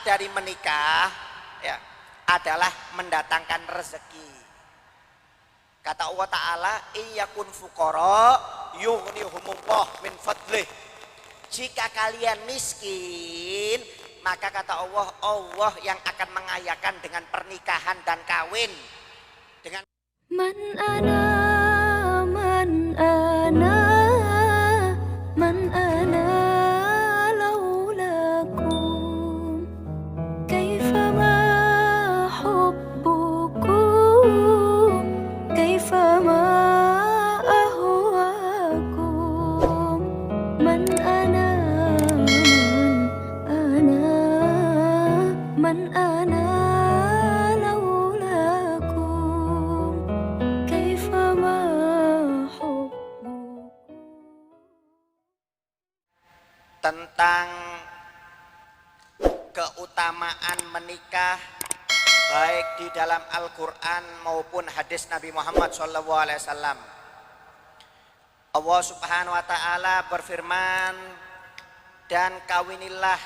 dari menikah ya adalah mendatangkan rezeki. Kata Allah Ta'ala, iyakun fuqara yughnihumullah min fadlih. Jika kalian miskin, maka kata Allah, Allah yang akan mengayakan dengan pernikahan dan kawin. Dengan Man ana, man ana, man ana laulakum, kaifama hubbukum, kaifama ahwakum, man ana, man ana laulakum, kaifama hubbukum. tentang keutamaan menikah baik di dalam Al-Quran maupun hadis Nabi Muhammad SAW. Allah Subhanahu wa Ta'ala berfirman, dan kawinilah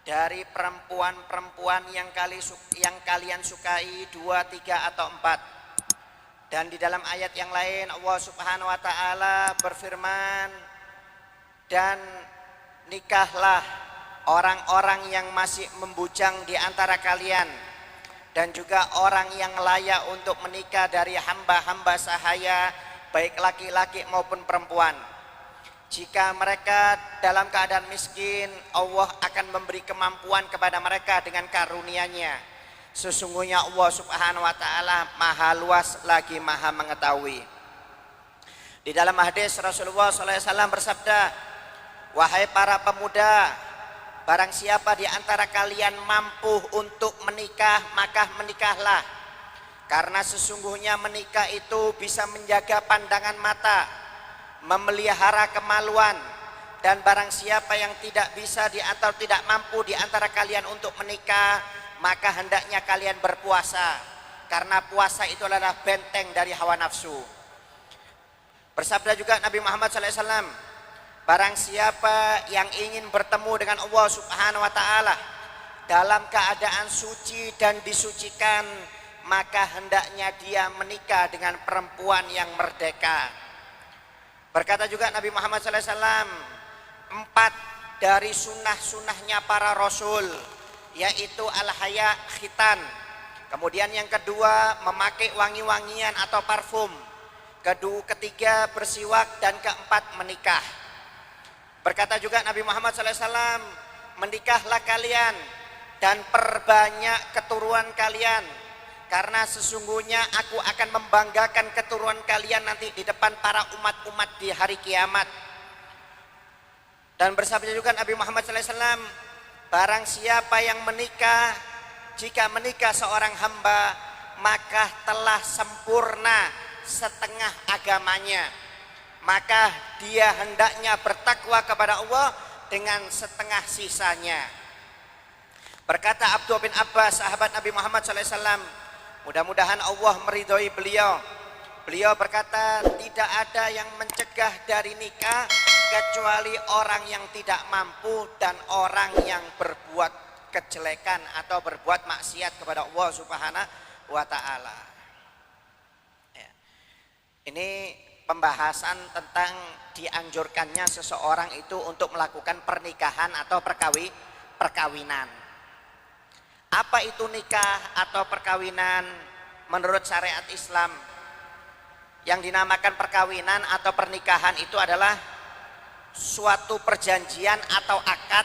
dari perempuan-perempuan yang kalian sukai 2, 3 atau 4. Dan di dalam ayat yang lain Allah Subhanahu wa Ta'ala berfirman, dan nikahlah orang-orang yang masih membujang di antara kalian, dan juga orang yang layak untuk menikah dari hamba-hamba sahaya, baik laki-laki maupun perempuan. Jika mereka dalam keadaan miskin, Allah akan memberi kemampuan kepada mereka dengan karunia-Nya. Sesungguhnya Allah Subhanahu wa Ta'ala maha luas lagi maha mengetahui. Di dalam hadis Rasulullah SAW bersabda, wahai para pemuda, barang siapa di antara kalian mampu untuk menikah, maka menikahlah. Karena sesungguhnya menikah itu bisa menjaga pandangan mata, memelihara kemaluan. Dan barang siapa yang tidak bisa atau tidak mampu di antara kalian untuk menikah, maka hendaknya kalian berpuasa. Karena puasa itu adalah benteng dari hawa nafsu. Bersabda juga Nabi Muhammad SAW, barang siapa yang ingin bertemu dengan Allah Subhanahu wa Ta'ala dalam keadaan suci dan disucikan, maka hendaknya dia menikah dengan perempuan yang merdeka. Berkata juga Nabi Muhammad SAW, 4 dari sunnah-sunnahnya para rasul, yaitu al-haya, khitan. Kemudian yang kedua, memakai wangi-wangian atau parfum. Ketiga, bersiwak. Dan keempat, menikah. Berkata juga Nabi Muhammad SAW, menikahlah kalian dan perbanyak keturunan kalian, karena sesungguhnya aku akan membanggakan keturunan kalian nanti di depan para umat-umat di hari kiamat. Dan bersabda juga Nabi Muhammad SAW, barang siapa yang menikah, jika menikah seorang hamba, maka telah sempurna setengah agamanya. Maka dia hendaknya bertakwa kepada Allah dengan setengah sisanya. Berkata Abdullah bin Abbas, sahabat Nabi Muhammad SAW, mudah-mudahan Allah meridhoi beliau. Beliau berkata, tidak ada yang mencegah dari nikah kecuali orang yang tidak mampu dan orang yang berbuat kejelekan atau berbuat maksiat kepada Allah Subhanahu wa Ta'ala. Ya. Ini pembahasan tentang dianjurkannya seseorang itu untuk melakukan pernikahan atau perkawinan. Apa itu nikah atau perkawinan menurut syariat Islam? Yang dinamakan perkawinan atau pernikahan itu adalah suatu perjanjian atau akad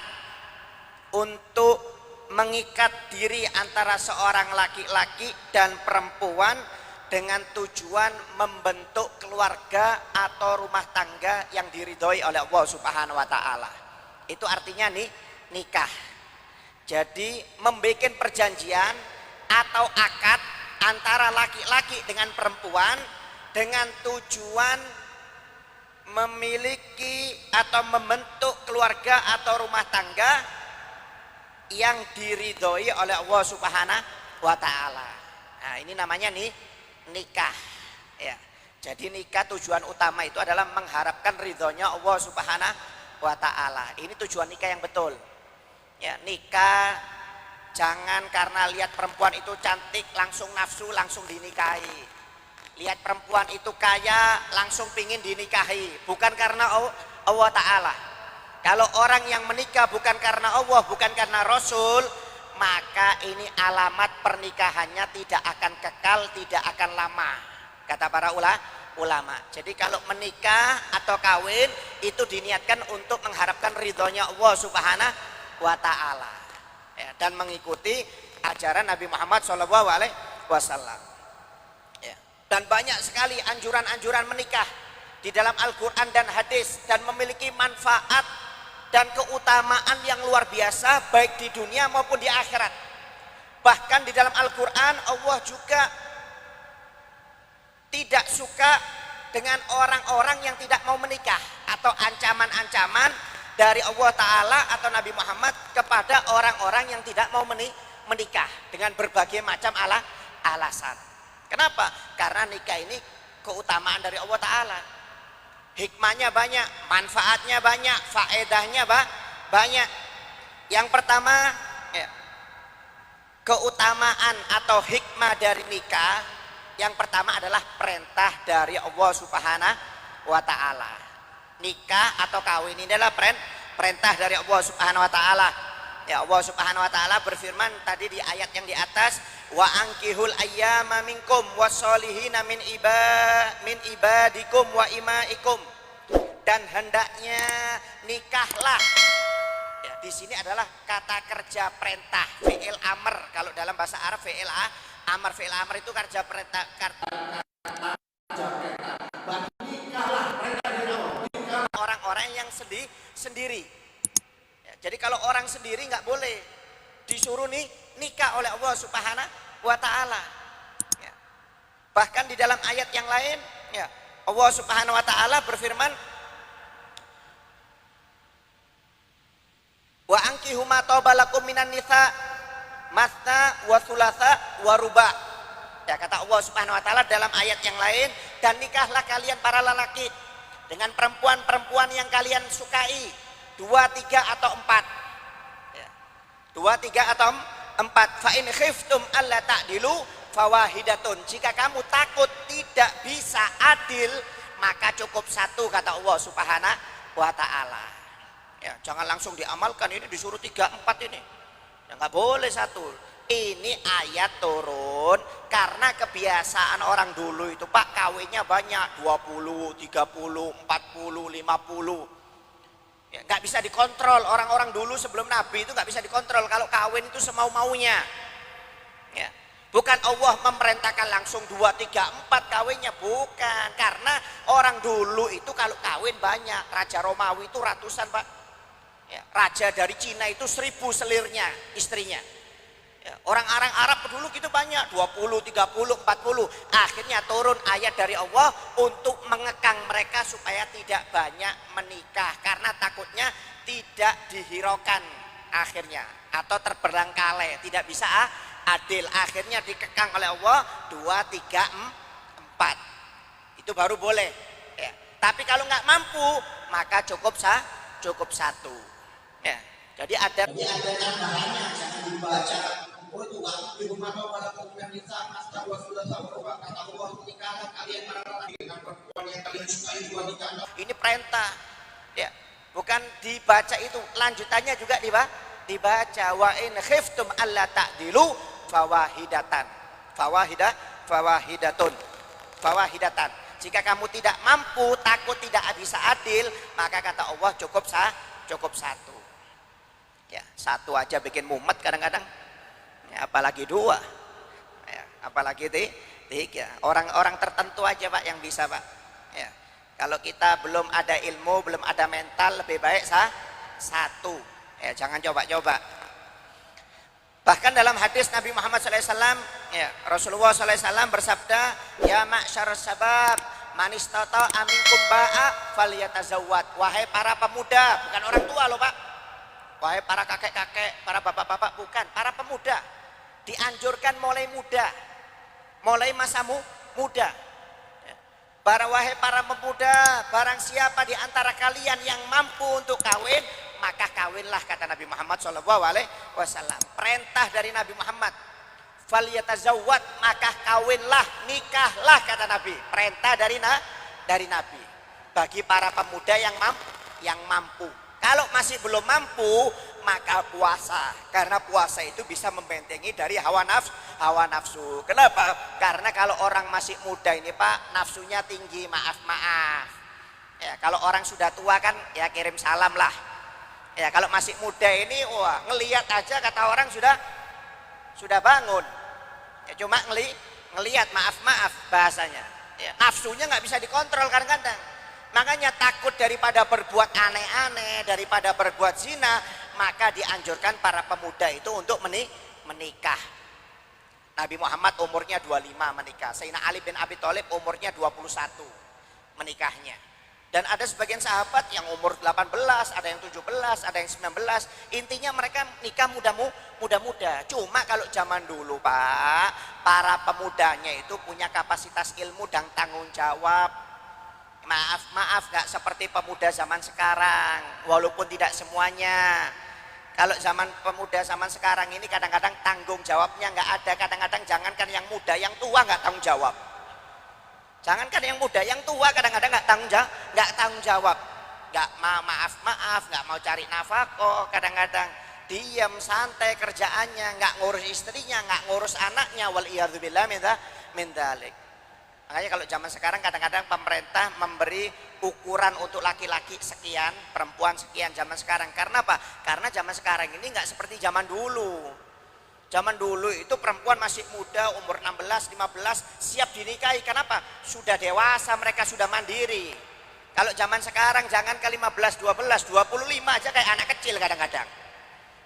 untuk mengikat diri antara seorang laki-laki dan perempuan dengan tujuan membentuk keluarga atau rumah tangga yang diridhoi oleh Allah Subhanahu wa Ta'ala. Itu artinya nikah. Jadi membuat perjanjian atau akad antara laki-laki dengan perempuan dengan tujuan memiliki atau membentuk keluarga atau rumah tangga yang diridhoi oleh Allah Subhanahu wa Ta'ala. Nah, ini namanya nikah. Ya. Jadi nikah tujuan utama itu adalah mengharapkan ridhonya Allah Subhanahu wa Ta'ala. Ini tujuan nikah yang betul. Ya, nikah jangan karena lihat perempuan itu cantik langsung nafsu langsung dinikahi. Lihat perempuan itu kaya langsung pingin dinikahi, bukan karena Allah Ta'ala. Kalau orang yang menikah bukan karena Allah, bukan karena Rasul, maka ini alamat pernikahannya tidak akan kekal, tidak akan lama, kata para ulama. Jadi kalau menikah atau kawin itu diniatkan untuk mengharapkan ridhonya Allah Subhanahu wa Ta'ala, ya, dan mengikuti ajaran Nabi Muhammad SAW. Ya. Dan banyak sekali anjuran-anjuran menikah di dalam Al-Quran dan hadis, dan memiliki manfaat dan keutamaan yang luar biasa baik di dunia maupun di akhirat. Bahkan di dalam Al-Quran Allah juga tidak suka dengan orang-orang yang tidak mau menikah, atau ancaman-ancaman dari Allah Ta'ala atau Nabi Muhammad kepada orang-orang yang tidak mau menikah dengan berbagai macam alasan. Kenapa? Karena nikah ini keutamaan dari Allah Ta'ala. Hikmahnya banyak, manfaatnya banyak, faedahnya banyak. Yang pertama, ya, keutamaan atau hikmah dari nikah, yang pertama adalah perintah dari Allah Subhanahu wa Ta'ala. Nikah atau kawin ini adalah perintah dari Allah Subhanahu wa Ta'ala. Ya, Allah Subhanahu wa Ta'ala berfirman tadi di ayat yang di atas, wa ankihul ayyama minkum wassolihina min ibadikum wa imaikum, dan hendaknya nikahlah. Ya, di sini adalah kata kerja perintah, fi'il amr. Kalau dalam bahasa Arab fi'il amr, fi'il amr itu kerja perintah. Orang-orang yang sendiri. Ya, jadi kalau orang sendiri nggak boleh disuruh nikah oleh Allah Subhanahu wa Ta'ala. Ya. Bahkan di dalam ayat yang lain, ya, Allah Subhanahu wa Ta'ala berfirman, wa ankihu ma tawbalakum minan nisa masna wa thulatha wa ruba. Ya, kata Allah Subhanahu wa Ta'ala dalam ayat yang lain, dan nikahlah kalian para lelaki dengan perempuan-perempuan yang kalian sukai, 2, 3 atau 4. Ya. 2, 3 atau 4. Fa in khiftum alla ta'dilu fawahidatun. Jika kamu takut tidak bisa adil, maka cukup 1, kata Allah Subhanahu wa Ta'ala. Ya, jangan langsung diamalkan, ini disuruh 3, 4 ini. Ya, nggak boleh 1. Ini ayat turun karena kebiasaan orang dulu itu, Pak, kawinnya banyak, 20, 30, 40, 50. Ya, nggak bisa dikontrol. Orang-orang dulu sebelum Nabi itu nggak bisa dikontrol. Kalau kawin itu semau-maunya. Ya. Bukan Allah memerintahkan langsung 2, 3, 4 kawinnya, bukan. Karena orang dulu itu kalau kawin banyak. Raja Romawi itu ratusan, Pak. Ya, raja dari Cina itu 1000 selirnya, istrinya. Ya, orang-orang Arab dulu gitu banyak, 20, 30, 40. Akhirnya turun ayat dari Allah untuk mengekang mereka supaya tidak banyak menikah, karena takutnya tidak dihiraukan akhirnya, atau terberangkali tidak bisa adil. Akhirnya dikekang oleh Allah 2, 3, 4. Itu baru boleh. Ya. Tapi kalau nggak mampu maka cukup 1. Ya. Jadi ada tambahannya, jangan dibaca. Oh, itu di rumah pada kemudian bisa master wasulah sama kata Allah, nikahlah kalian para lelaki dengan perempuan yang kalian sukai, 2, 3. Ini perintah. Ya. Bukan dibaca itu, lanjutannya juga dibaca, wa in khiftum alla ta'dilu fawahidatan. Fawahidatan. Jika kamu tidak mampu, takut tidak bisa adil, maka kata Allah cukup 1. Ya, 1 aja bikin mumet kadang-kadang. Ya, apalagi 2. Ya, apalagi 3. Orang-orang tertentu aja, Pak, yang bisa, Pak. Ya. Kalau kita belum ada ilmu, belum ada mental, lebih baik 1. Ya, jangan coba-coba. Bahkan dalam hadis Nabi Muhammad SAW, ya, Rasulullah SAW bersabda, ya ma'syarus sabab, man istata'a minkum ba'a falyatazawwad. Wahai para pemuda, bukan orang tua loh, Pak. Wahai para kakek-kakek, para bapak-bapak, bukan, para pemuda. Dianjurkan mulai muda, mulai masa muda. Wahai para pemuda, barang siapa di antara kalian yang mampu untuk kawin, maka kawinlah, kata Nabi Muhammad SAW. Perintah dari Nabi Muhammad, falyatazawwad, maka kawinlah, nikahlah, kata Nabi. Perintah dari Nabi bagi para pemuda yang mampu. Kalau masih belum mampu, maka puasa, karena puasa itu bisa membentengi dari hawa nafsu. Kenapa? Karena kalau orang masih muda ini Pak, nafsunya tinggi, maaf. Ya, kalau orang sudah tua kan ya kirim salam lah. Ya, kalau masih muda ini, wah, ngelihat aja kata orang sudah bangun. Ya, cuma ngelihat, maaf bahasanya. Ya, nafsunya nggak bisa dikontrol kadang-kadang. Makanya takut daripada berbuat aneh-aneh, daripada berbuat zina, maka dianjurkan para pemuda itu untuk menikah. Nabi Muhammad umurnya 25 menikah. Sayyidina Ali bin Abi Thalib umurnya 21 menikahnya. Dan ada sebagian sahabat yang umur 18, ada yang 17, ada yang 19. Intinya mereka nikah muda-muda. Cuma kalau zaman dulu Pak, para pemudanya itu punya kapasitas ilmu dan tanggung jawab. Maaf gak seperti pemuda zaman sekarang, walaupun tidak semuanya. Kalau pemuda zaman sekarang ini kadang-kadang tanggung jawabnya nggak ada. Kadang-kadang jangankan yang muda, yang tua nggak tanggung jawab. Jangankan yang muda, yang tua kadang-kadang nggak tanggung jawab. Nggak maaf, nggak mau cari nafkah. Kadang-kadang diam santai kerjaannya, nggak ngurus istrinya, nggak ngurus anaknya. Waliyadzubillah min dzalik. Makanya kalau zaman sekarang kadang-kadang pemerintah memberi ukuran untuk laki-laki sekian, perempuan sekian zaman sekarang. Karena apa? Karena zaman sekarang ini nggak seperti zaman dulu. Zaman dulu itu perempuan masih muda, umur 16, 15, siap dinikahi. Kenapa? Sudah dewasa, mereka sudah mandiri. Kalau zaman sekarang jangan ke 15, 12, 25 aja kayak anak kecil kadang-kadang.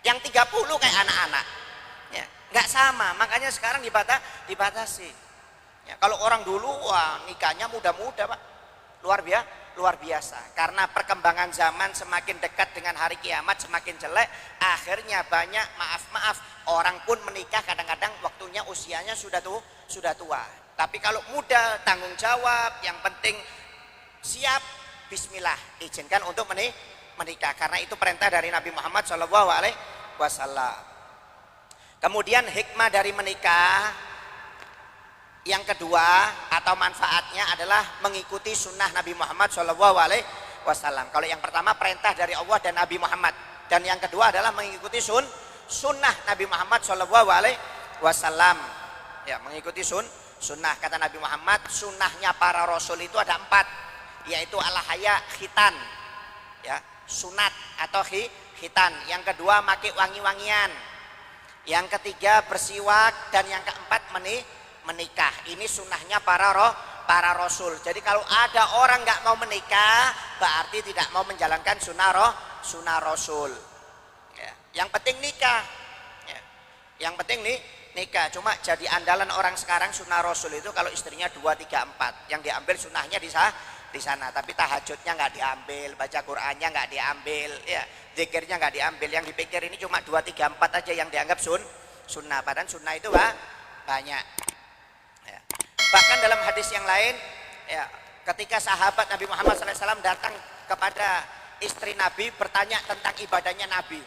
Yang 30 kayak anak-anak. Ya, nggak sama, makanya sekarang dibatasi. Ya, kalau orang dulu wah nikahnya muda-muda Pak, luar biasa. Karena perkembangan zaman semakin dekat dengan hari kiamat semakin jelek, akhirnya banyak maaf orang pun menikah kadang-kadang waktunya usianya sudah tua. Tapi kalau muda tanggung jawab, yang penting siap, bismillah, izinkan untuk menikah. Karena itu perintah dari Nabi Muhammad SAW. Kemudian hikmah dari menikah yang kedua atau manfaatnya adalah mengikuti sunnah Nabi Muhammad SAW. Kalau yang pertama perintah dari Allah dan Nabi Muhammad, dan yang kedua adalah mengikuti sunnah Nabi Muhammad SAW. Ya, mengikuti sunnah. Kata Nabi Muhammad, sunnahnya para rasul itu ada 4, yaitu al-haya, khitan, ya, sunat atau khitan. Yang kedua pakai wangi-wangian. Yang ketiga bersiwak, dan yang keempat menikah. Ini sunnahnya para rasul. Jadi kalau ada orang nggak mau menikah, berarti tidak mau menjalankan sunnah rasul. Ya. Yang penting nikah. Ya. Yang penting nikah. Cuma jadi andalan orang sekarang sunnah rasul itu kalau istrinya 2, 3, 4. Yang diambil sunnahnya di sana. Tapi tahajudnya nggak diambil, baca Qur'annya nggak diambil, ya, zikirnya nggak diambil. Yang dipikir ini cuma 2, 3, 4 aja yang dianggap sunnah. Padahal sunnah itu banyak. Ya. Bahkan dalam hadis yang lain, ya, ketika sahabat Nabi Muhammad SAW datang kepada istri Nabi bertanya tentang ibadahnya Nabi,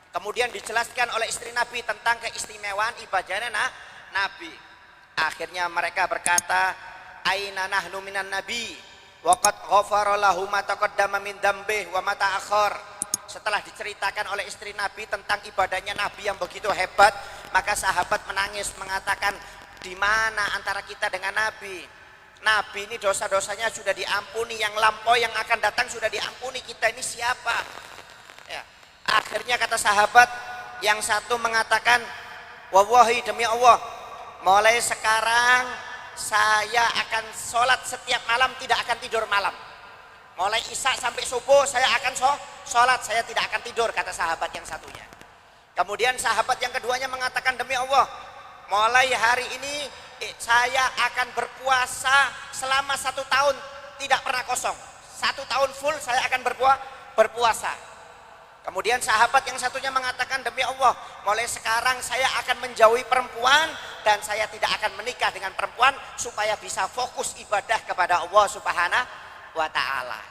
kemudian dijelaskan oleh istri Nabi tentang keistimewaan ibadahnya Nabi. Akhirnya mereka berkata, aina nahnu minan nabi wa qad ghafara lahu ma taqaddama min dzambih wa ma ta'akhkhar. Setelah diceritakan oleh istri Nabi tentang ibadahnya Nabi yang begitu hebat, maka sahabat menangis mengatakan, di mana antara kita dengan Nabi? Nabi ini dosa-dosanya sudah diampuni, yang lampau yang akan datang sudah diampuni, kita ini siapa? Ya. Akhirnya kata sahabat yang satu mengatakan, wallahi demi Allah, mulai sekarang saya akan sholat setiap malam, tidak akan tidur malam. Mulai isya sampai subuh saya akan sholat, saya tidak akan tidur, kata sahabat yang satunya. Kemudian sahabat yang keduanya mengatakan, demi Allah, mulai hari ini saya akan berpuasa selama 1 tahun, tidak pernah kosong. 1 tahun full saya akan berpuasa. Kemudian sahabat yang satunya mengatakan, demi Allah, mulai sekarang saya akan menjauhi perempuan dan saya tidak akan menikah dengan perempuan supaya bisa fokus ibadah kepada Allah Subhanahu wa Ta'ala.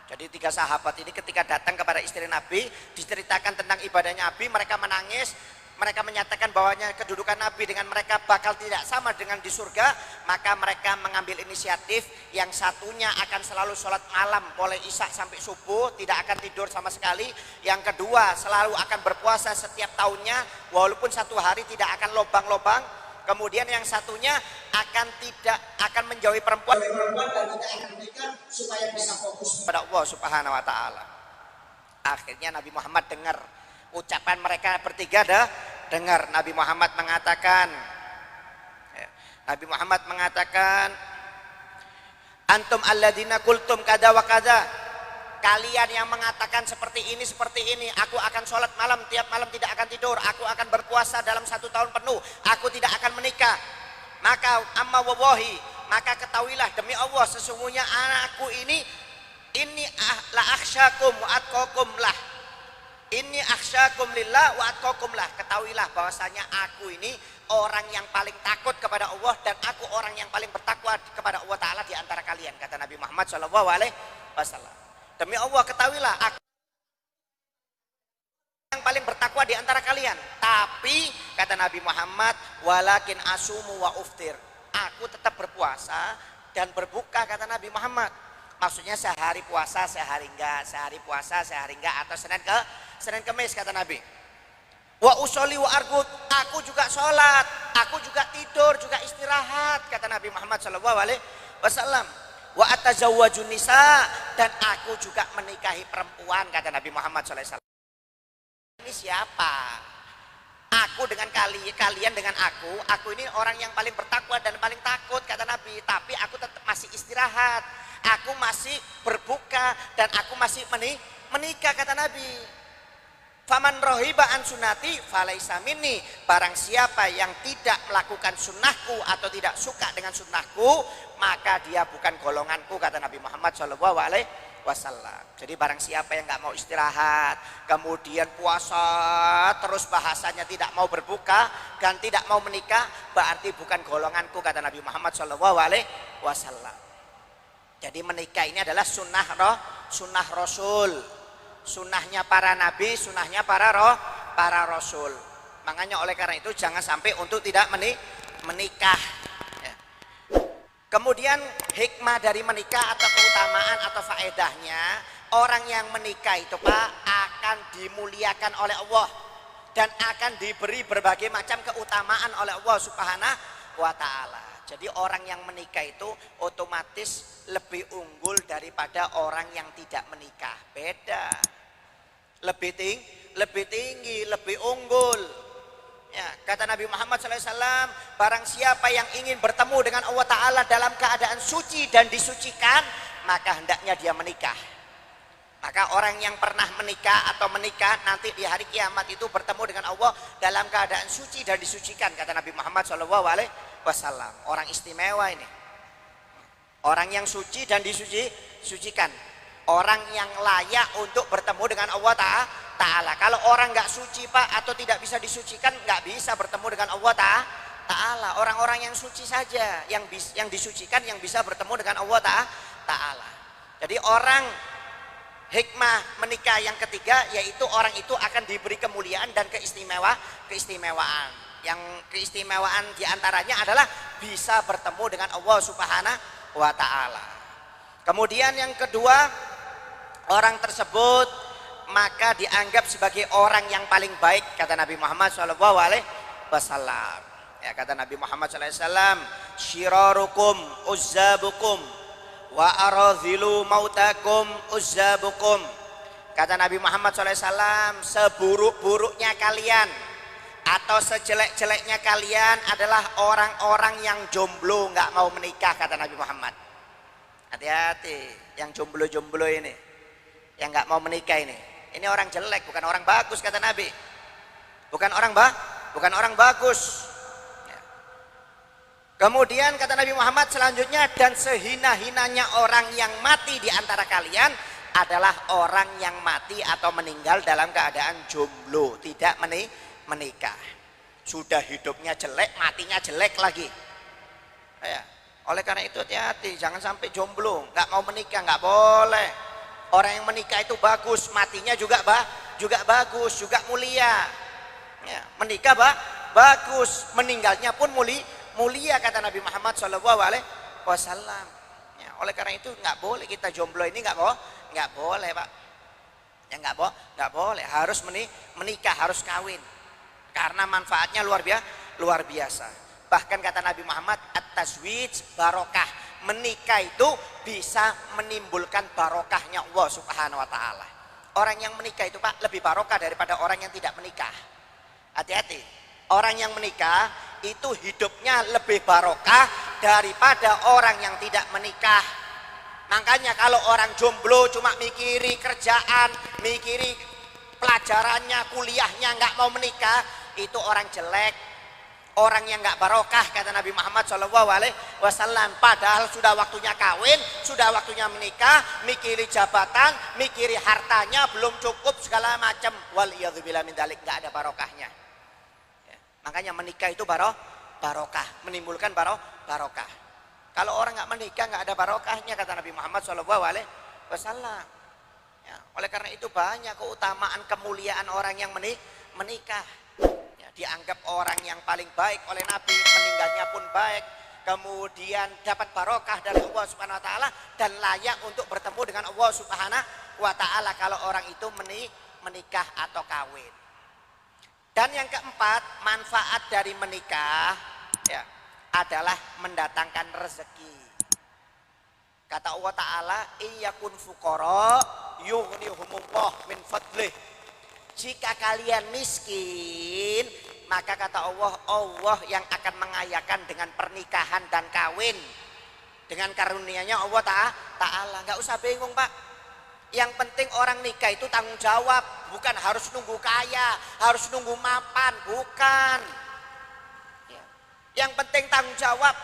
Jadi 3 sahabat ini ketika datang kepada istri Nabi, diceritakan tentang ibadahnya Nabi, mereka menangis, mereka menyatakan bahwanya kedudukan Nabi dengan mereka bakal tidak sama dengan di surga, maka mereka mengambil inisiatif, yang satunya akan selalu sholat malam mulai isya sampai subuh, tidak akan tidur sama sekali, yang kedua selalu akan berpuasa setiap tahunnya, walaupun 1 hari tidak akan lobang-lobang, kemudian yang satunya akan menjauhi perempuan dan tidak akan menikah supaya bisa fokus pada Allah Subhanahu wa taala. Akhirnya Nabi Muhammad dengar ucapan mereka bertiga, dengar Nabi Muhammad mengatakan, antum alladzina qultum kada wa kada, kalian yang mengatakan seperti ini, aku akan sholat malam, tiap malam tidak akan tidur, aku akan berpuasa dalam 1 tahun penuh, aku tidak akan menikah. Maka amma wallahi, maka ketahuilah demi Allah, sesungguhnya anakku ini la akhsyakum wa atqakum lah. Ini akhsyakum lillah wa atqakum lah. Ketahuilah bahwasanya aku ini orang yang paling takut kepada Allah dan aku orang yang paling bertakwa kepada Allah Ta'ala di antara kalian, kata Nabi Muhammad SAW. Demi Allah ketahuilah aku yang paling bertakwa di antara kalian. Tapi kata Nabi Muhammad, walakin asumu wa uftir, aku tetap berpuasa dan berbuka, kata Nabi Muhammad. Maksudnya sehari puasa sehari enggak, sehari puasa sehari enggak, atau Senin Kemis, kata Nabi. Wa usolli wa arqud, aku juga sholat, aku juga tidur, juga istirahat, kata Nabi Muhammad SAW. Wa atazawwajun nisa, dan aku juga menikahi perempuan, kata Nabi Muhammad SAW. Ini siapa? Aku dengan kalian dengan aku ini orang yang paling bertakwa dan paling takut, kata Nabi. Tapi aku tetap masih istirahat, aku masih berbuka, dan aku masih menikah, kata Nabi. Faman rohiba an sunati falaisa minni, barang siapa yang tidak melakukan sunnahku atau tidak suka dengan sunnahku, maka dia bukan golonganku, kata Nabi Muhammad SAW. Jadi barang siapa yang nggak mau istirahat, kemudian puasa terus, bahasanya tidak mau berbuka dan tidak mau menikah, berarti bukan golonganku, kata Nabi Muhammad SAW. Jadi menikah ini adalah sunnah Rasul, sunnahnya para nabi, sunnahnya para rasul. Makanya oleh karena itu jangan sampai untuk tidak menikah. Kemudian hikmah dari menikah atau keutamaan atau faedahnya, orang yang menikah itu Pak akan dimuliakan oleh Allah dan akan diberi berbagai macam keutamaan oleh Allah Subhanahu wa taala. Jadi orang yang menikah itu otomatis lebih unggul daripada orang yang tidak menikah. Beda. Lebih tinggi, lebih unggul. Ya, kata Nabi Muhammad SAW, barang siapa yang ingin bertemu dengan Allah Ta'ala dalam keadaan suci dan disucikan, maka hendaknya dia menikah. Maka orang yang pernah menikah atau menikah nanti di hari kiamat itu bertemu dengan Allah dalam keadaan suci dan disucikan, kata Nabi Muhammad SAW. Orang istimewa ini, orang yang suci dan disucikan, orang yang layak untuk bertemu dengan Allah Ta'ala. Kalau orang nggak suci Pak atau tidak bisa disucikan, nggak bisa bertemu dengan Allah Ta'ala. Orang-orang yang suci saja yang disucikan, yang bisa bertemu dengan Allah Ta'ala. Jadi orang hikmah menikah yang ketiga, yaitu orang itu akan diberi kemuliaan dan keistimewaan. Yang keistimewaan diantaranya adalah bisa bertemu dengan Allah Subhanahu wa Ta'ala. Kemudian yang kedua, orang tersebut maka dianggap sebagai orang yang paling baik, kata Nabi Muhammad SAW. Ya, kata Nabi Muhammad SAW, syirarukum uzzabukum wa aradhilu mautakum uzzabukum. Kata Nabi Muhammad SAW, seburuk-buruknya kalian atau sejelek-jeleknya kalian adalah orang-orang yang jomblo, nggak mau menikah, kata Nabi Muhammad. Hati-hati yang jomblo-jomblo ini, yang nggak mau menikah ini orang jelek, bukan orang bagus, kata Nabi. Bukan orang bagus. Ya. Kemudian kata Nabi Muhammad selanjutnya, dan sehina-hinanya orang yang mati di antara kalian adalah orang yang mati atau meninggal dalam keadaan jomblo, tidak menikah. Sudah hidupnya jelek, matinya jelek lagi. Ya. Oleh karena itu hati-hati, jangan sampai jomblo, nggak mau menikah, nggak boleh. Orang yang menikah itu bagus, matinya juga bagus, juga mulia. Ya, menikah bagus, meninggalnya pun mulia kata Nabi Muhammad SAW. Ya, oleh karena itu nggak boleh kita jomblo ini nggak boleh Pak. Ya nggak boleh, harus menikah, harus kawin. Karena manfaatnya luar biasa. Bahkan kata Nabi Muhammad, at-tazwij barokah. Menikah itu bisa menimbulkan barokahnya Allah Subhanahu wa taala. Orang yang menikah itu Pak lebih barokah daripada orang yang tidak menikah. Hati-hati. Orang yang menikah itu hidupnya lebih barokah daripada orang yang tidak menikah. Makanya kalau orang jomblo cuma mikiri kerjaan, mikiri pelajarannya, kuliahnya, nggak mau menikah, itu orang jelek, orang yang nggak barokah kata Nabi Muhammad SAW. Padahal sudah waktunya kawin, sudah waktunya menikah, mikiri jabatan, mikiri hartanya belum cukup segala macam. Waliyadzubillah min dzalik, nggak ada barokahnya. Ya, makanya menikah itu barokah, menimbulkan barokah. Kalau orang nggak menikah nggak ada barokahnya kata Nabi Muhammad SAW. Ya, oleh karena itu banyak keutamaan kemuliaan orang yang menikah. Ya, dianggap orang yang paling baik oleh Nabi, meninggalnya pun baik. Kemudian dapat barokah dari Allah Subhanahu Wa Taala dan layak untuk bertemu dengan Allah Subhanahu Wa Taala kalau orang itu menikah atau kawin. Dan yang keempat, manfaat dari menikah ya, adalah mendatangkan rezeki. Kata Allah Ta'ala, iyakun fuqara yughnihumullah min fadlih. Jika kalian miskin, maka kata Allah, Allah yang akan mengayakan dengan pernikahan dan kawin. Dengan karunia-Nya Allah Ta'ala. Nggak usah bingung Pak. Yang penting orang nikah itu tanggung jawab. Bukan harus nunggu kaya, harus nunggu mapan. Bukan. Yang penting tanggung jawab.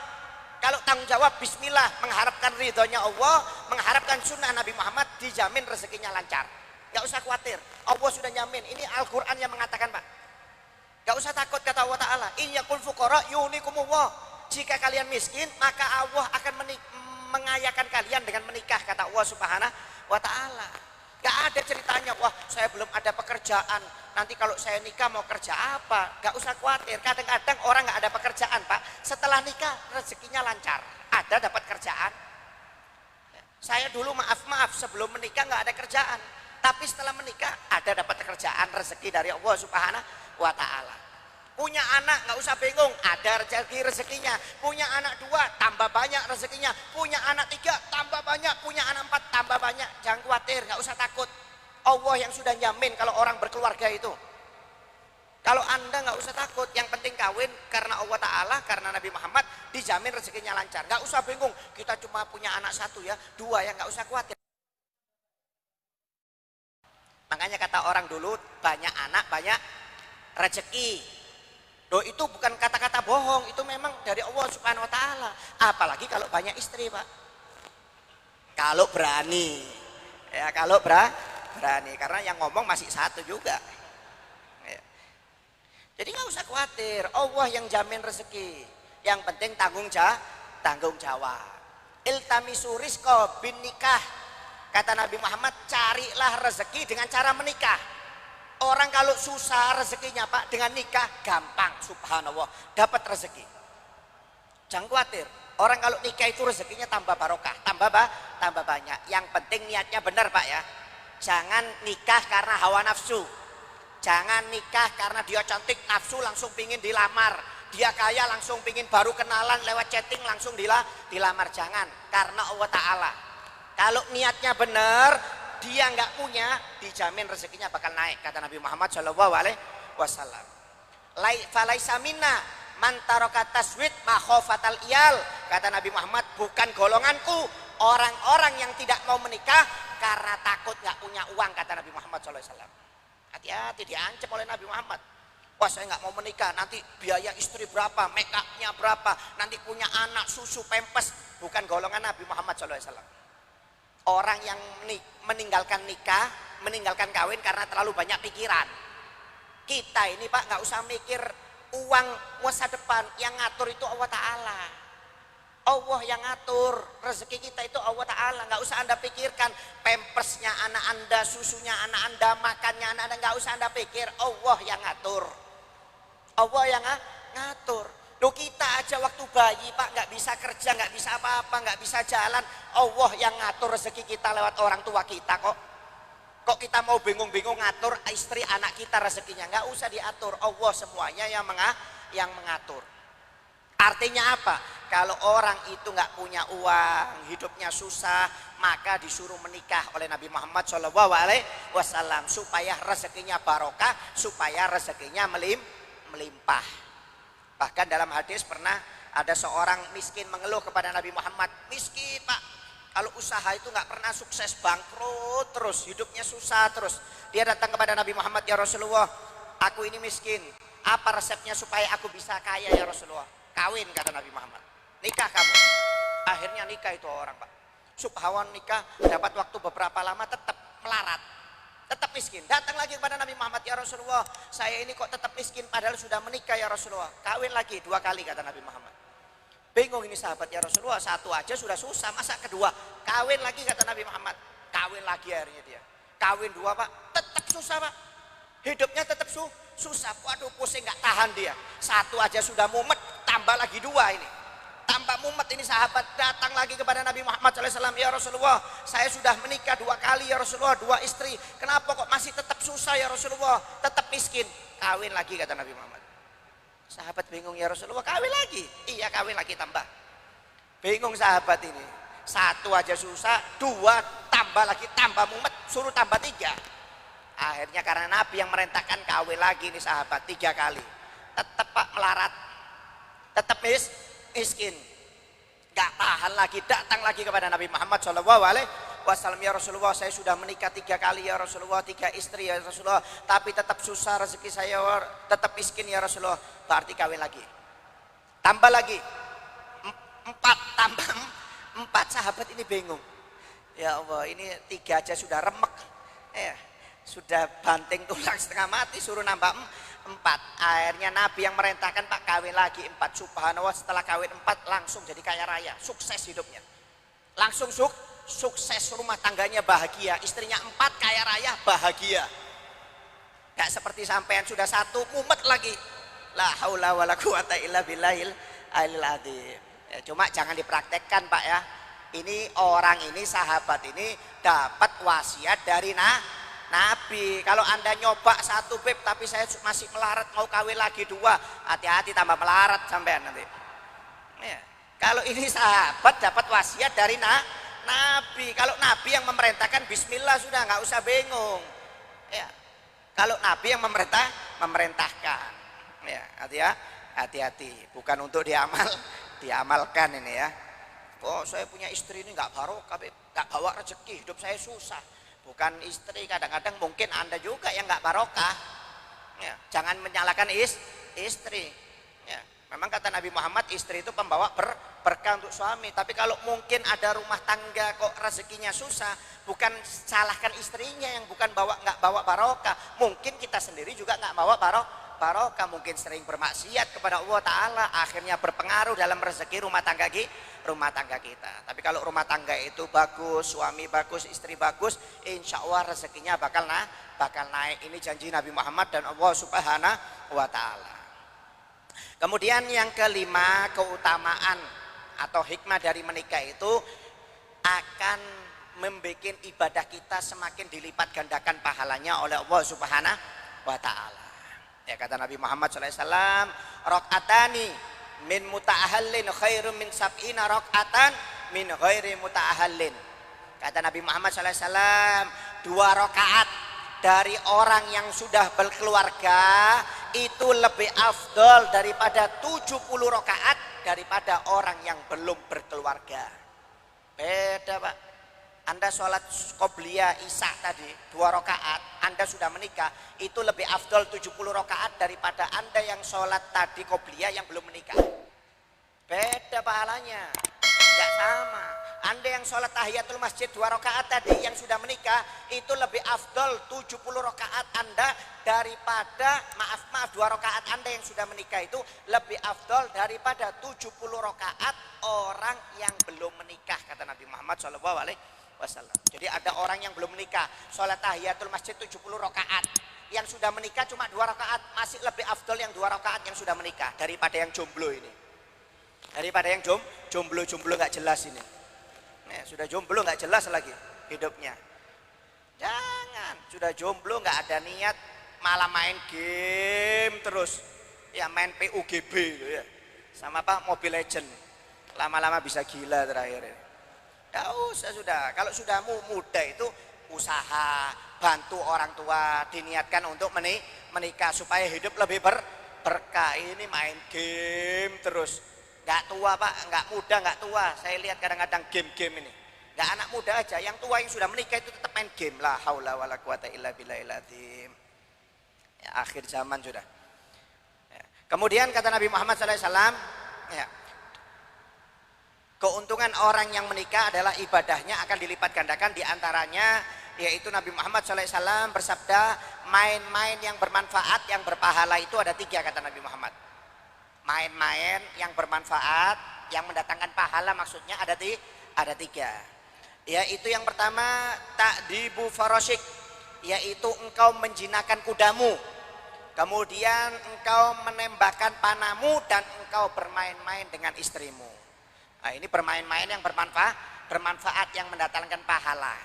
Kalau tanggung jawab bismillah, mengharapkan ridhonya Allah, mengharapkan sunnah Nabi Muhammad, dijamin rezekinya lancar. Gak usah khawatir, Allah sudah jamin. Ini Al-Quran yang mengatakan Pak. Gak usah takut kata Allah Ta'ala, in yakul fuqara yunikumullah. Jika kalian miskin, maka Allah akan mengayakan kalian dengan menikah kata Allah Subhanahu wa Ta'ala. Gak ada ceritanya, wah saya belum ada pekerjaan, nanti kalau saya nikah mau kerja apa? Gak usah khawatir, kadang-kadang orang gak ada pekerjaan Pak, setelah nikah rezekinya lancar, ada dapat kerjaan. Saya dulu maaf sebelum menikah gak ada kerjaan, tapi setelah menikah ada dapat kerjaan, rezeki dari Allah Subhanahu wa Ta'ala. Punya anak nggak usah bingung, ada rezekinya. Punya anak 2 tambah banyak rezekinya. Punya anak 3 tambah banyak. Punya anak 4 tambah banyak. Jangan khawatir, nggak usah takut. Allah yang sudah jamin kalau orang berkeluarga itu. Kalau Anda nggak usah takut, yang penting kawin karena Allah Ta'ala, karena Nabi Muhammad, dijamin rezekinya lancar. Nggak usah bingung, kita cuma punya anak 1 ya, 2 ya, nggak usah khawatir. Makanya kata orang dulu, banyak anak banyak rezeki. Doa itu bukan kata-kata bohong, itu memang dari Allah Subhanahu wa Ta'ala. Apalagi kalau banyak istri Pak. Kalau berani. Ya, kalau berani, karena yang ngomong masih 1 juga. Ya. Jadi nggak usah khawatir, Allah yang jamin rezeki. Yang penting tanggung jawab. Iltamisu rizqa bin nikah. Kata Nabi Muhammad, carilah rezeki dengan cara menikah. Orang kalau susah rezekinya Pak, dengan nikah gampang, subhanallah, dapat rezeki. Jangan khawatir, orang kalau nikah itu rezekinya tambah barokah, tambah banyak. Yang penting niatnya benar Pak ya. Jangan nikah karena hawa nafsu. Jangan nikah karena dia cantik nafsu langsung pingin dilamar. Dia kaya langsung pingin baru kenalan lewat chatting langsung dilamar. Jangan, karena Allah Ta'ala. Kalau niatnya benar, dia nggak punya, dijamin rezekinya bakal naik kata Nabi Muhammad SAW. Falaisa minna man taraka taswid ma khofatal iyal. Kata Nabi Muhammad, bukan golonganku orang-orang yang tidak mau menikah karena takut nggak punya uang kata Nabi Muhammad SAW. Hati-hati, diancam oleh Nabi Muhammad. Wah saya nggak mau menikah, nanti biaya istri berapa, make upnya berapa, nanti punya anak, susu, pempes. Bukan golongan Nabi Muhammad SAW. Orang yang meninggalkan nikah, meninggalkan kawin karena terlalu banyak pikiran. Kita ini Pak nggak usah mikir uang masa depan, yang ngatur itu Allah Ta'ala. Allah yang ngatur rezeki kita itu Allah Ta'ala. Nggak usah Anda pikirkan pampersnya anak Anda, susunya anak Anda, makannya anak Anda, nggak usah Anda pikir. Allah yang ngatur. Allah yang ngatur. Loh, kita aja waktu bayi Pak nggak bisa kerja, nggak bisa apa-apa, nggak bisa jalan. Allah yang ngatur rezeki kita lewat orang tua kita kok. Kok kita mau bingung-bingung ngatur istri anak kita rezekinya? Nggak usah diatur. Allah semuanya yang mengatur. Artinya apa? Kalau orang itu nggak punya uang, hidupnya susah, maka disuruh menikah oleh Nabi Muhammad SAW supaya rezekinya barokah, supaya rezekinya melimpah. Bahkan dalam hadis pernah ada seorang miskin mengeluh kepada Nabi Muhammad, miskin Pak, kalau usaha itu nggak pernah sukses, bangkrut terus, hidupnya susah terus. Dia datang kepada Nabi Muhammad, ya Rasulullah, aku ini miskin, apa resepnya supaya aku bisa kaya ya Rasulullah? Kawin, kata Nabi Muhammad, nikah kamu. Akhirnya nikah itu orang Pak. Subhanallah, nikah dapat waktu beberapa lama tetap melarat, tetap miskin. Datang lagi kepada Nabi Muhammad, ya Rasulullah, saya ini kok tetap miskin padahal sudah menikah ya Rasulullah. Kawin lagi 2 kali, kata Nabi Muhammad. Bingung ini sahabat, ya Rasulullah, 1 aja sudah susah, masa kedua? Kawin lagi, kata Nabi Muhammad. Kawin lagi akhirnya dia. Kawin 2 Pak, tetap susah Pak. Hidupnya tetap susah. Waduh, pusing, nggak tahan dia. 1 aja sudah mumet, tambah lagi 2 ini. Tambah mumet ini sahabat, datang lagi kepada Nabi Muhammad SAW, ya Rasulullah, saya sudah menikah 2 kali ya Rasulullah, 2 istri. Kenapa kok masih tetap susah ya Rasulullah, tetap miskin? Kawin lagi, kata Nabi Muhammad. Sahabat bingung, ya Rasulullah, kawin lagi? Iya, kawin lagi tambah. Bingung sahabat ini. 1 aja susah, 2 tambah lagi, tambah mumet, suruh tambah 3. Akhirnya karena Nabi yang merintahkan, kawin lagi nih sahabat 3 kali. Tetap Pak melarat, tetap miskin, gak tahan lagi, datang lagi kepada Nabi Muhammad SAW, ya Rasulullah, saya sudah menikah 3 kali ya Rasulullah, 3 istri ya Rasulullah, tapi tetap susah rezeki saya, tetap miskin ya Rasulullah. Berarti kawin lagi, tambah lagi 4, tambah 4. Sahabat ini bingung, ya Allah, ini 3 aja sudah remek, sudah banting tulang setengah mati, suruh nambah 4. Akhirnya Nabi yang merintahkan, Pak, kawin lagi 4. Subhanallah, setelah kawin 4 langsung jadi kaya raya, sukses hidupnya, langsung sukses, rumah tangganya bahagia, istrinya 4, kaya raya, bahagia. Gak seperti sampean sudah 1 mumet lagi, la haula wala quwata illa billahil aliyil azim. Cuma jangan dipraktekkan Pak ya. Ini orang ini, sahabat ini dapat wasiat dari Nabi. Kalau Anda nyoba 1 beb tapi saya masih melarat, mau kawin lagi 2, hati-hati tambah melarat sampean nanti. Kalau ini sahabat dapat wasiat dari Nabi. Kalau Nabi yang memerintahkan, bismillah, sudah nggak usah bingung. Kalau Nabi yang memerintahkan, hati-hati, bukan untuk diamalkan ini ya. Oh, saya punya istri ini nggak barokah, nggak bawa rezeki, hidup saya susah. Bukan istri, kadang-kadang mungkin Anda juga yang nggak barokah. Jangan menyalahkan istri. Memang kata Nabi Muhammad, istri itu pembawa berkah untuk suami. Tapi kalau mungkin ada rumah tangga kok rezekinya susah, bukan salahkan istrinya yang nggak bawa barokah. Mungkin kita sendiri juga nggak bawa barokah, mungkin sering bermaksiat kepada Allah Ta'ala, akhirnya berpengaruh dalam rezeki rumah tangga kita. Tapi kalau rumah tangga itu bagus, suami bagus, istri bagus, insya Allah rezekinya bakal naik. Ini janji Nabi Muhammad dan Allah Subhanahu wa Ta'ala. Kemudian yang kelima, keutamaan atau hikmah dari menikah itu akan membuat ibadah kita semakin dilipat gandakan pahalanya oleh Allah Subhanahu wa Ta'ala. Ya, kata Nabi Muhammad SAW, rakaatani min muta'ahallin khairum min sab'ina rakaatan min ghairi muta'ahallin. Kata Nabi Muhammad SAW, 2 rakaat dari orang yang sudah berkeluarga itu lebih afdol daripada 70 rakaat daripada orang yang belum berkeluarga. Beda Pak. Anda sholat qobliyah isya tadi 2 rakaat, Anda sudah menikah, itu lebih afdol 70 rakaat daripada Anda yang sholat tadi qobliyah yang belum menikah. Beda pahalanya, nggak sama. Anda yang sholat tahiyatul masjid 2 rakaat tadi yang sudah menikah itu lebih afdol 70 rakaat Anda daripada maaf 2 rakaat Anda yang sudah menikah itu lebih afdol daripada 70 rakaat orang yang belum menikah kata Nabi Muhammad SAW. Jadi ada orang yang belum menikah sholat tahiyatul masjid 70 rakaat, yang sudah menikah cuma 2 rakaat, masih lebih afdol yang 2 rakaat yang sudah menikah daripada yang jomblo ini. Daripada yang jomblo nggak jelas ini. Sudah jomblo nggak jelas lagi hidupnya. Jangan, sudah jomblo nggak ada niat, malah main game terus. Ya main PUBG ya. Sama apa Mobile Legend. Lama-lama bisa gila terakhir. Nggak usah sudah. Kalau sudah muda itu usaha, bantu orang tua, diniatkan untuk menikah supaya hidup lebih berkah. Ini main game terus. Nggak tua Pak, nggak muda, nggak tua. Saya lihat kadang-kadang game-game ini. Nggak anak muda aja, yang tua yang sudah menikah itu tetap main game. La haula wala quwata illa billahil azim. Ya, akhir zaman sudah. Ya. Kemudian kata Nabi Muhammad SAW, ya, keuntungan orang yang menikah adalah ibadahnya akan dilipat gandakan, diantaranya yaitu Nabi Muhammad SAW bersabda, main-main yang bermanfaat, yang berpahala itu ada 3 kata Nabi Muhammad. Main-main yang bermanfaat, yang mendatangkan pahala maksudnya ada 3. Yaitu yang pertama ta'dibu farashik, yaitu engkau menjinakkan kudamu. Kemudian engkau menembakkan panahmu dan engkau bermain-main dengan istrimu. Nah, ini bermain-main yang bermanfaat yang mendatangkan pahala.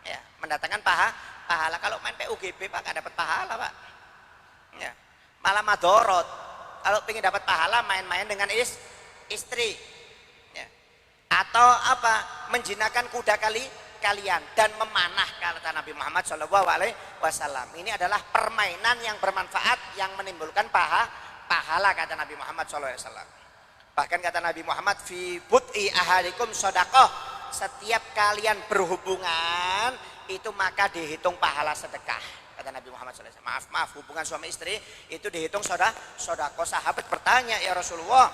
Ya, mendatangkan pahala. Kalau main PUBG Pak nggak dapat pahala Pak. Ya, malah madorot. Kalau pengen dapat pahala main-main dengan istri, ya. Atau apa menjinakkan kuda kalian dan memanah kata Nabi Muhammad SAW. Ini adalah permainan yang bermanfaat yang menimbulkan pahala kata Nabi Muhammad SAW. Bahkan kata Nabi Muhammad fi bud'i ahadikum shadaqah, setiap kalian berhubungan itu maka dihitung pahala sedekah. Kata Nabi Muhammad SAW. Maaf, hubungan suami istri itu dihitung sodako. Sahabat bertanya, ya Rasulullah,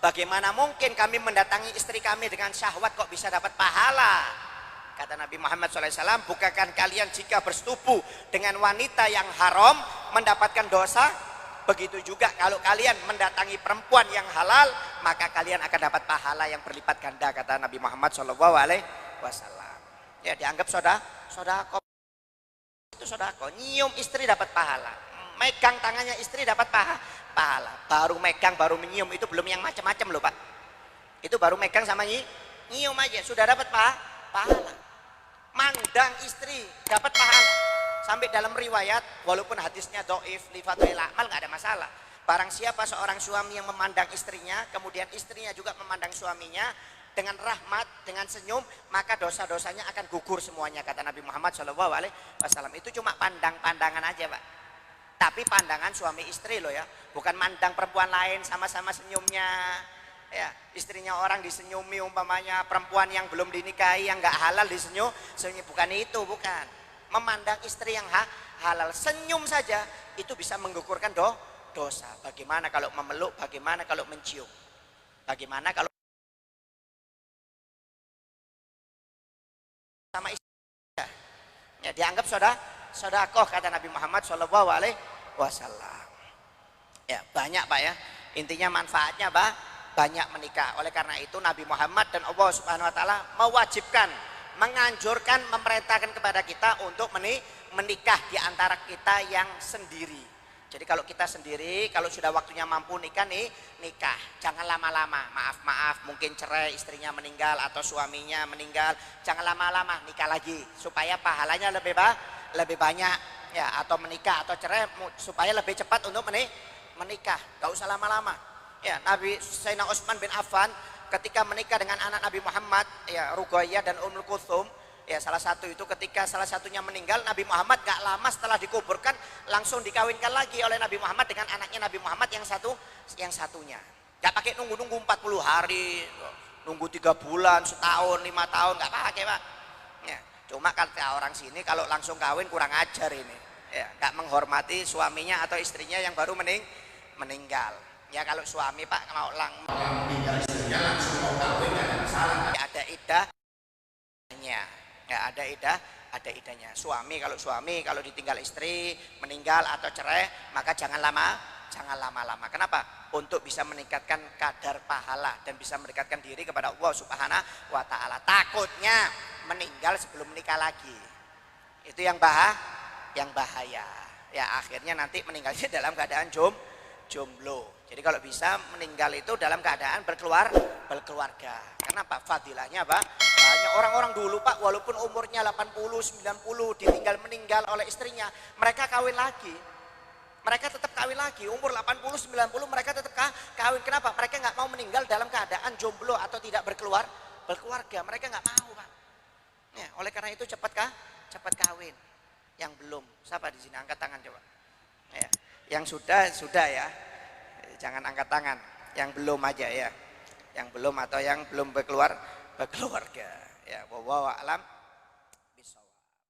bagaimana mungkin kami mendatangi istri kami dengan syahwat kok bisa dapat pahala? Kata Nabi Muhammad SAW, bukankah kalian jika bersetubuh dengan wanita yang haram mendapatkan dosa? Begitu juga kalau kalian mendatangi perempuan yang halal, maka kalian akan dapat pahala yang berlipat ganda, kata Nabi Muhammad SAW. Ya, dianggap sodako. Itu sodako, nyium istri dapat pahala, megang tangannya istri dapat pahala. Baru megang, baru menyium itu belum yang macam-macam loh Pak. Itu baru megang sama nyium aja sudah dapat pahala. Mandang istri dapat pahala. Sampai dalam riwayat, walaupun hadisnya dhaif li fadlil amal nggak ada masalah. Barang siapa seorang suami yang memandang istrinya, kemudian istrinya juga memandang suaminya dengan rahmat, dengan senyum, maka dosa-dosanya akan gugur semuanya kata Nabi Muhammad SAW. Itu cuma pandangan aja Pak. Tapi pandangan suami istri loh ya, bukan mandang perempuan lain sama-sama senyumnya. Ya, istrinya orang disenyumi umpamanya, perempuan yang belum dinikahi yang nggak halal disenyum, bukan itu, bukan. Memandang istri yang halal, senyum saja itu bisa menggugurkan dosa. Bagaimana kalau memeluk, bagaimana kalau mencium, bagaimana kalau sama istri, ya dianggap sodakoh kata Nabi Muhammad SAW. Ya banyak Pak ya, intinya manfaatnya banyak menikah. Oleh karena itu Nabi Muhammad dan Allah Subhanahu Wa Taala mewajibkan, menganjurkan, memerintahkan kepada kita untuk menikah di antara kita yang sendiri. Jadi kalau kita sendiri, kalau sudah waktunya mampu nikah nikah, jangan lama-lama. Maaf, mungkin cerai, istrinya meninggal atau suaminya meninggal, jangan lama-lama, nikah lagi supaya pahalanya lebih banyak ya, atau menikah atau cerai supaya lebih cepat untuk menikah. Gak usah lama-lama. Ya, Nabi Sayyidina Utsman bin Affan ketika menikah dengan anak Nabi Muhammad, ya Ruqayyah dan Ummul Kulthum, ya salah satu itu ketika salah satunya meninggal, Nabi Muhammad gak lama setelah dikuburkan langsung dikawinkan lagi oleh Nabi Muhammad dengan anaknya Nabi Muhammad yang satunya. Gak pakai nunggu 40 hari, nunggu 3 bulan, setahun, 5 tahun, gak pakai Pak. Ya, cuma kata orang sini kalau langsung kawin kurang ajar ini. Ya, gak menghormati suaminya atau istrinya yang baru meninggal. Ya kalau suami Pak mau meninggal istrinya langsung mau kawin nggak ada masalah. Ada idahnya, nggak ada idah, ada idahnya. Kalau suami kalau ditinggal istri meninggal atau cerai maka jangan lama-lama. Kenapa? Untuk bisa meningkatkan kadar pahala dan bisa mendekatkan diri kepada Allah Subhanahu wa Ta'ala. Takutnya meninggal sebelum menikah lagi. Itu yang bahaya. Ya akhirnya nanti meninggalnya dalam keadaan jomblo. Jadi kalau bisa meninggal itu dalam keadaan berkeluarga. Kenapa? Fadilahnya apa? Banyak orang-orang dulu Pak, walaupun umurnya 80, 90 ditinggal meninggal oleh istrinya, mereka kawin lagi. Mereka tetap kawin lagi, umur 80, 90 mereka tetap kawin. Kenapa? Mereka nggak mau meninggal dalam keadaan jomblo atau tidak berkeluarga. Mereka nggak mau Pak. Ya, oleh karena itu cepat kawin. Yang belum, siapa di sini angkat tangan coba. Ya, yang sudah ya. Jangan angkat tangan. Yang belum aja ya. Yang belum atau yang belum berkeluarga. Ya, wallahu a'lam.